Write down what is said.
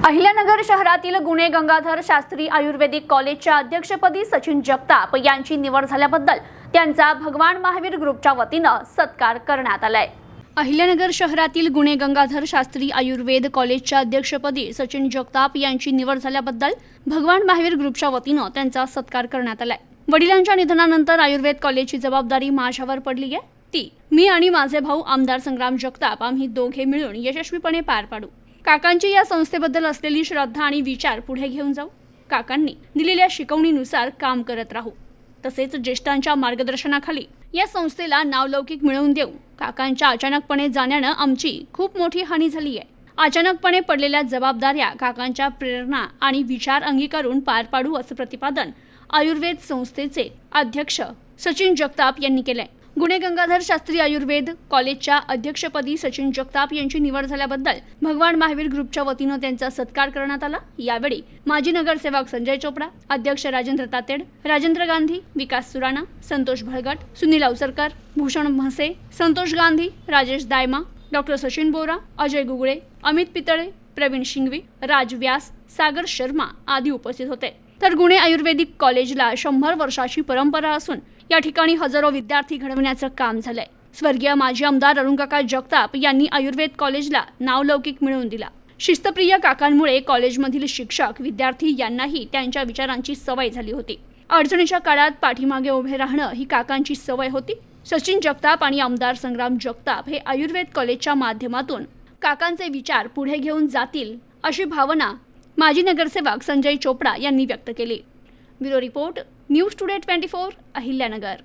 अहिल्यानगर शहरातील गुणे गंगाधर शास्त्री आयुर्वेदिक कॉलेजच्या अध्यक्षपदी सचिन जगताप यांची निवड झाल्याबद्दल त्यांचा भगवान महावीर ग्रुपच्या वतीनं सत्कार करण्यात आलाय। अहिल्यानगर शहरातील गुणे गंगाधर शास्त्री आयुर्वेद कॉलेजच्या अध्यक्षपदी सचिन जगताप यांची निवड झाल्याबद्दल भगवान महावीर ग्रुपच्या वतीनं त्यांचा सत्कार करण्यात आलाय। वडिलांच्या निधनानंतर आयुर्वेद कॉलेजची जबाबदारी माझ्यावर पडली आहे। ती मी आणि माझे भाऊ आमदार संग्राम जगताप आम्ही दोघे मिळून यशस्वीपणे पार पाडू। काकांची या संस्थेबद्दल असलेली श्रद्धा आणि विचार पुढे घेऊन जाऊ। काकांनी दिलेल्या शिकवणीनुसार काम करत राहू। तसेच ज्येष्ठांच्या मार्गदर्शनाखाली या संस्थेला नावलौकिक मिळवून देऊ। काकांच्या अचानकपणे जाण्यानं आमची खूप मोठी हानी झाली आहे। अचानकपणे पडलेल्या जबाबदाऱ्या काकांच्या प्रेरणा आणि विचार अंगीकारून पार पाडू असं प्रतिपादन आयुर्वेद संस्थेचे अध्यक्ष सचिन जगताप यांनी केलंय। गुणे गंगाधर शास्त्री आयुर्वेद कॉलेजच्या अध्यक्षपदी सचिन जगताप यांची निवड झाल्याबद्दल भगवान महावीर ग्रुपच्या वतीनं त्यांचा सत्कार करण्यात आला। यावेळी माजी नगरसेवक संजय चोपडा, अध्यक्ष राजेंद्र तातेड, राजेंद्र गांधी, विकास सुराणा, संतोष भळगट, सुनील अवसरकर, भूषण म्हसे, संतोष गांधी, राजेश दायमा, डॉक्टर सचिन बोरा, अजय गुगळे, अमित पितळे, प्रवीण शिंगवी, राज व्यास, सागर शर्मा आदी उपस्थित होते। तर गुणे आयुर्वेदिक कॉलेजला 100 वर्षाची परंपरा असून या ठिकाणी हजारो विद्यार्थी घडवण्याचं काम झालंय। स्वर्गीय माजी आमदार अरुणकाका जगताप यांनी आयुर्वेद कॉलेजला नावलौकिक मिळवून दिला। शिस्तप्रिय काकांमुळे कॉलेजमधील शिक्षक, विद्यार्थी यांनाही त्यांच्या विचारांची सवय झाली होती। अडचणीच्या काळात पाठीमागे उभे राहणं ही काकांची सवय होती। सचिन जगताप आणि आमदार संग्राम जगताप हे आयुर्वेद कॉलेजच्या माध्यमातून काकांचे विचार पुढे घेऊन जातील अशी भावना माजी नगरसेवक संजय चोपडा यांनी व्यक्त केली। Bureau report, news today 24, Ahilyanagar.